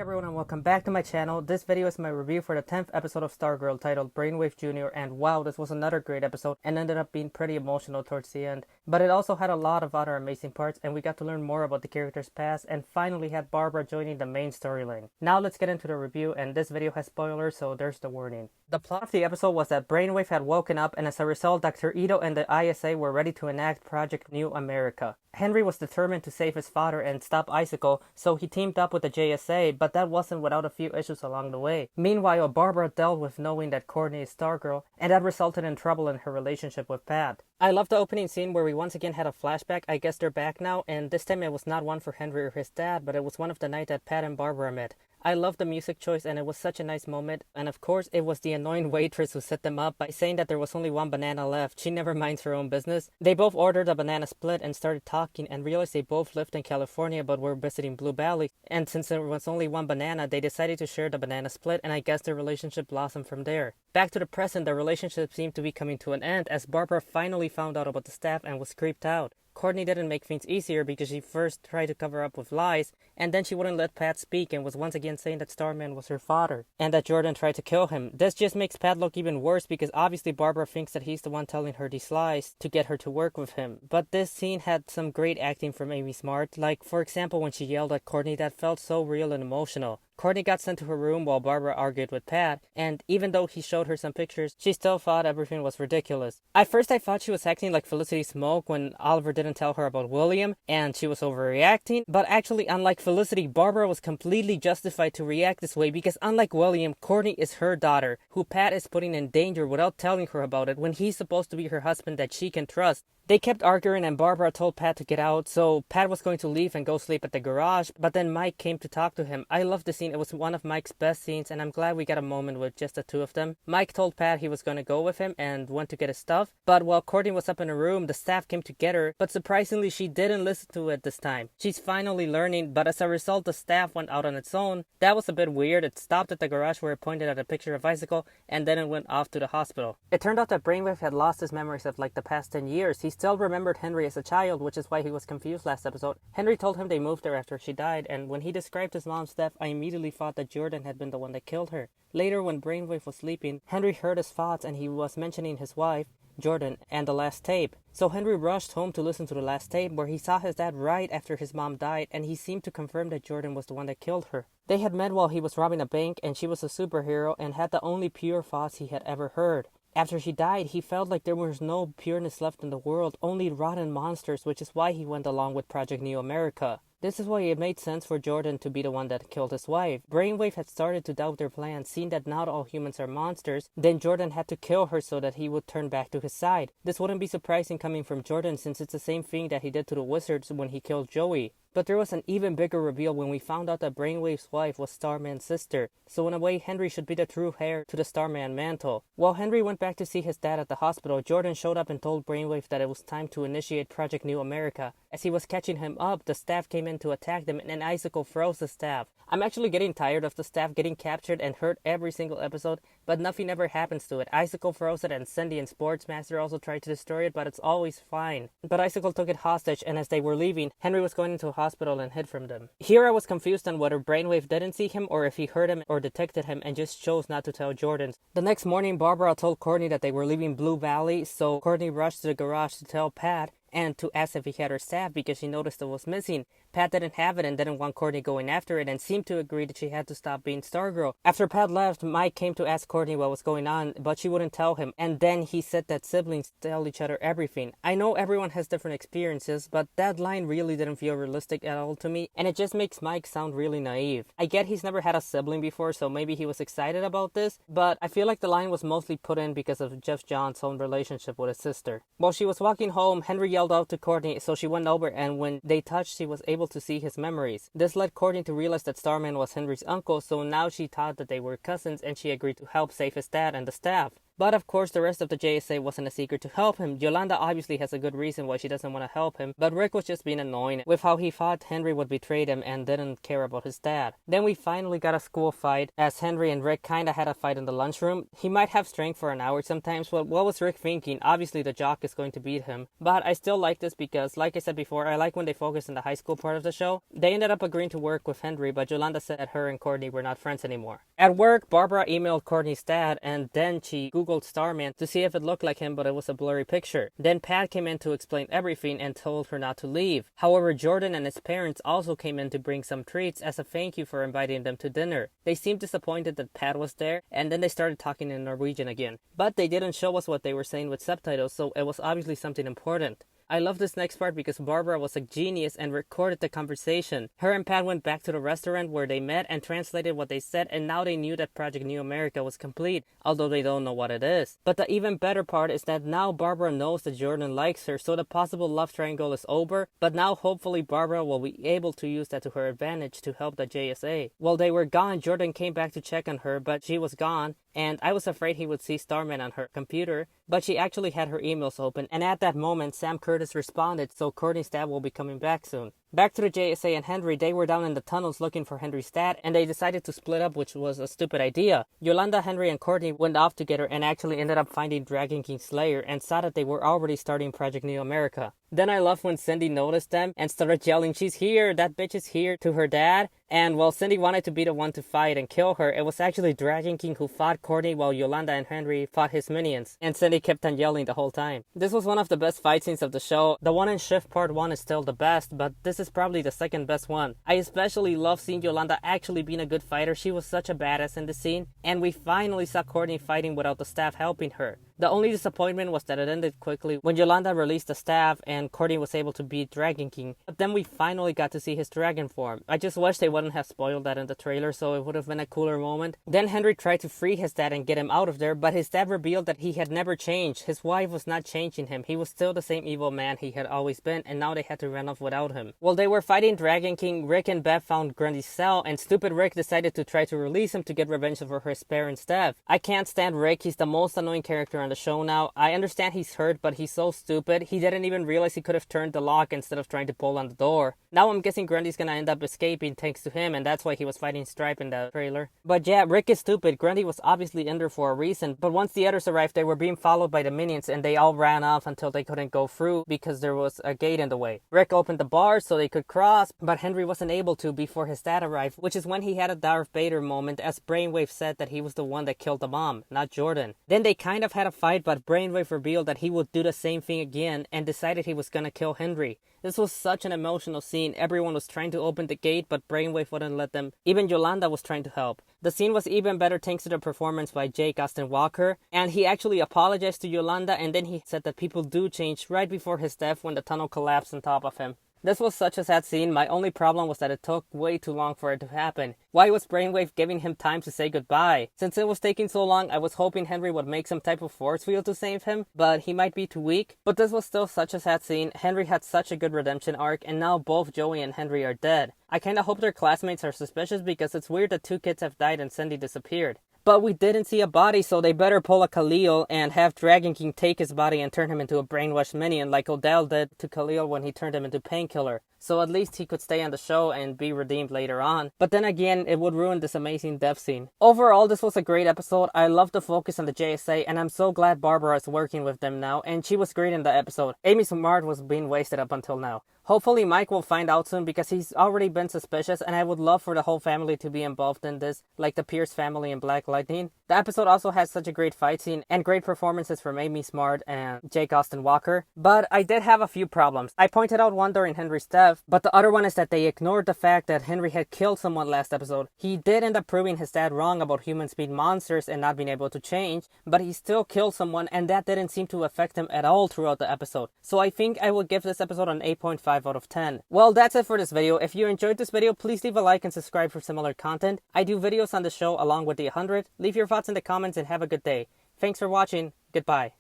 everyone and welcome back to my channel. This video is my review for the 10th episode of Stargirl titled Brainwave Jr. and wow, this was another great episode and ended up being pretty emotional towards the end. But it also had a lot of other amazing parts and we got to learn more about the characters' past and finally had Barbara joining the main storyline. Now let's get into the review, and this video has spoilers, so there's the warning. The plot of the episode was that Brainwave had woken up and as a result Dr. Ito and the ISA were ready to enact Project New America. Henry was determined to save his father and stop Icicle, so he teamed up with the JSA, but that wasn't without a few issues along the way. Meanwhile, Barbara dealt with knowing that Courtney is Stargirl, and that resulted in trouble in her relationship with Pat. I love the opening scene where we once again had a flashback. I guess they're back now, and this time it was not one for Henry or his dad, but it was one of the night that Pat and Barbara met. I love the music choice and it was such a nice moment, and of course it was the annoying waitress who set them up by saying that there was only one banana left. She never minds her own business. They both ordered a banana split and started talking and realized they both lived in California but were visiting Blue Valley, and since there was only one banana they decided to share the banana split, and I guess their relationship blossomed from there. Back to the present, the relationship seemed to be coming to an end as Barbara finally found out about the staff and was creeped out. Courtney didn't make things easier because she first tried to cover up with lies, and then she wouldn't let Pat speak and was once again saying that Starman was her father, and that Jordan tried to kill him. This just makes Pat look even worse because obviously Barbara thinks that he's the one telling her these lies to get her to work with him. But this scene had some great acting from Amy Smart, like for example when she yelled at Courtney, that felt so real and emotional. Courtney got sent to her room while Barbara argued with Pat, and even though he showed her some pictures, she still thought everything was ridiculous. At first I thought she was acting like Felicity Smoke when Oliver didn't tell her about William, and she was overreacting, but actually unlike Felicity, Barbara was completely justified to react this way because unlike William, Courtney is her daughter, who Pat is putting in danger without telling her about it when he's supposed to be her husband that she can trust. They kept arguing and Barbara told Pat to get out, so Pat was going to leave and go sleep at the garage, but then Mike came to talk to him. I love the scene. It was one of Mike's best scenes and I'm glad we got a moment with just the two of them. Mike told Pat he was going to go with him and went to get his stuff, but while Courtney was up in her room, the staff came to get her, but surprisingly she didn't listen to it this time. She's finally learning, but as a result the staff went out on its own. That was a bit weird. It stopped at the garage where it pointed at a picture of Icicle and then it went off to the hospital. It turned out that Brainwave had lost his memories of like the past 10 years. He still remembered Henry as a child, which is why he was confused last episode. Henry told him they moved there after she died, and when he described his mom's death, I immediately thought that Jordan had been the one that killed her. Later, when Brainwave was sleeping, Henry heard his thoughts and he was mentioning his wife, Jordan, and the last tape. So Henry rushed home to listen to the last tape where he saw his dad right after his mom died, and he seemed to confirm that Jordan was the one that killed her. They had met while he was robbing a bank and she was a superhero and had the only pure thoughts he had ever heard. After she died, he felt like there was no pureness left in the world, only rotten monsters, which is why he went along with Project New America. This is why it made sense for Jordan to be the one that killed his wife. Brainwave had started to doubt their plan, seeing that not all humans are monsters. Then Jordan had to kill her so that he would turn back to his side. This wouldn't be surprising coming from Jordan since it's the same thing that he did to the wizards when he killed Joey. But there was an even bigger reveal when we found out that Brainwave's wife was Starman's sister, so in a way Henry should be the true heir to the Starman mantle. While Henry went back to see his dad at the hospital, Jordan showed up and told Brainwave that it was time to initiate Project New America. As he was catching him up, the staff came in to attack them and Icicle froze the staff. I'm actually getting tired of the staff getting captured and hurt every single episode, but nothing ever happens to it. Icicle froze it and Cindy and Sportsmaster also tried to destroy it, but it's always fine. But Icicle took it hostage, and as they were leaving, Henry was going into a hospital and hid from them. Here I was confused on whether Brainwave didn't see him or if he heard him or detected him and just chose not to tell Jordan. The next morning, Barbara told Courtney that they were leaving Blue Valley, so Courtney rushed to the garage to tell Pat and to ask if he had her staff because she noticed it was missing. Pat didn't have it and didn't want Courtney going after it and seemed to agree that she had to stop being Stargirl. After Pat left, Mike came to ask Courtney what was going on, but she wouldn't tell him, and then he said that siblings tell each other everything. I know everyone has different experiences, but that line really didn't feel realistic at all to me, and it just makes Mike sound really naive. I get he's never had a sibling before, so maybe he was excited about this, but I feel like the line was mostly put in because of Jeff John's own relationship with his sister. While she was walking home, Henry yelled out to Courtney, so she went over, and when they touched, she was able to see his memories. This led Courtney to realize that Starman was Henry's uncle, so now she thought that they were cousins and she agreed to help save his dad and the staff. But of course, the rest of the JSA wasn't as eager to help him. Yolanda obviously has a good reason why she doesn't want to help him, but Rick was just being annoying with how he thought Henry would betray him and didn't care about his dad. Then we finally got a school fight, as Henry and Rick kinda had a fight in the lunchroom. He might have strength for an hour sometimes, but what was Rick thinking? Obviously the jock is going to beat him. But I still like this because, like I said before, I like when they focus on the high school part of the show. They ended up agreeing to work with Henry, but Yolanda said her and Courtney were not friends anymore. At work, Barbara emailed Courtney's dad, and then she googled Starman to see if it looked like him, but it was a blurry picture. Then Pat came in to explain everything and told her not to leave. However, Jordan and his parents also came in to bring some treats as a thank you for inviting them to dinner. They seemed disappointed that Pat was there, and then they started talking in Norwegian again. But they didn't show us what they were saying with subtitles, so it was obviously something important. I love this next part because Barbara was a genius and recorded the conversation. Her and Pat went back to the restaurant where they met and translated what they said, and now they knew that Project New America was complete, although they don't know what it is. But the even better part is that now Barbara knows that Jordan likes her, so the possible love triangle is over, but now hopefully Barbara will be able to use that to her advantage to help the JSA. While they were gone, Jordan came back to check on her, but she was gone, and I was afraid he would see Starman on her computer, but she actually had her emails open, and at that moment Sam Curtis responded, so Courtney's dad will be coming back soon. Back to the JSA and Henry, they were down in the tunnels looking for Henry's dad, and they decided to split up, which was a stupid idea. Yolanda, Henry, and Courtney went off together and actually ended up finding Dragon King Slayer and saw that they were already starting Project New America. Then I love when Cindy noticed them and started yelling, "She's here! That bitch is here!" to her dad. And while Cindy wanted to be the one to fight and kill her, it was actually Dragon King who fought Courtney while Yolanda and Henry fought his minions. And Cindy kept on yelling the whole time. This was one of the best fight scenes of the show. The one in Shift Part 1 is still the best, but this is probably the second best one. I especially love seeing Yolanda actually being a good fighter. She was such a badass in the scene. And we finally saw Courtney fighting without the staff helping her. The only disappointment was that it ended quickly when Yolanda released the staff and Courtney was able to beat Dragon King. But then we finally got to see his dragon form. I just wish they wouldn't have spoiled that in the trailer, so it would have been a cooler moment. Then Henry tried to free his dad and get him out of there, but his dad revealed that he had never changed. His wife was not changing him. He was still the same evil man he had always been, and now they had to run off without him. While they were fighting Dragon King, Rick and Beth found Grundy's cell, and stupid Rick decided to try to release him to get revenge for his parents' death. I can't stand Rick. He's the most annoying character on the show now. I understand he's hurt, but he's so stupid. He didn't even realize he could have turned the lock instead of trying to pull on the door. Now I'm guessing Grundy's gonna end up escaping thanks to him, and that's why he was fighting Stripe in the trailer. But yeah, Rick is stupid. Grundy was obviously in there for a reason, but once the others arrived, they were being followed by the minions, and they all ran off until they couldn't go through because there was a gate in the way. Rick opened the bars so they could cross, but Henry wasn't able to before his dad arrived, which is when he had a Darth Vader moment, as Brainwave said that he was the one that killed the mom, not Jordan. Then they kind of had a fight, but Brainwave revealed that he would do the same thing again and decided he was gonna kill Henry. This was such an emotional scene. Everyone was trying to open the gate, but Brainwave wouldn't let them. Even Yolanda was trying to help. The scene was even better thanks to the performance by Jake Austin Walker, and he actually apologized to Yolanda, and then he said that people do change right before his death when the tunnel collapsed on top of him. This was such a sad scene. My only problem was that it took way too long for it to happen. Why was Brainwave giving him time to say goodbye? Since it was taking so long, I was hoping Henry would make some type of force field to save him, but he might be too weak. But this was still such a sad scene. Henry had such a good redemption arc, and now both Joey and Henry are dead. I kinda hope their classmates are suspicious because it's weird that 2 kids have died and Cindy disappeared. But we didn't see a body, so they better pull a Khalil and have Dragon King take his body and turn him into a brainwashed minion like Odell did to Khalil when he turned him into Painkiller. So at least he could stay on the show and be redeemed later on. But then again, it would ruin this amazing death scene. Overall, this was a great episode. I love the focus on the JSA, and I'm so glad Barbara is working with them now, and she was great in the episode. Amy Smart was being wasted up until now. Hopefully Mike will find out soon because he's already been suspicious, and I would love for the whole family to be involved in this, like the Pierce family in Black Lightning. The episode also has such a great fight scene and great performances from Amy Smart and Jake Austin Walker. But I did have a few problems. I pointed out one during Henry's death, but the other one is that they ignored the fact that Henry had killed someone last episode. He did end up proving his dad wrong about humans being monsters and not being able to change, but he still killed someone, and that didn't seem to affect him at all throughout the episode. So I think I will give this episode an 8.5 out of 10. Well, that's it for this video. If you enjoyed this video, please leave a like and subscribe for similar content. I do videos on the show along with the 100. Leave your thoughts in the comments and have a good day. Thanks for watching. Goodbye.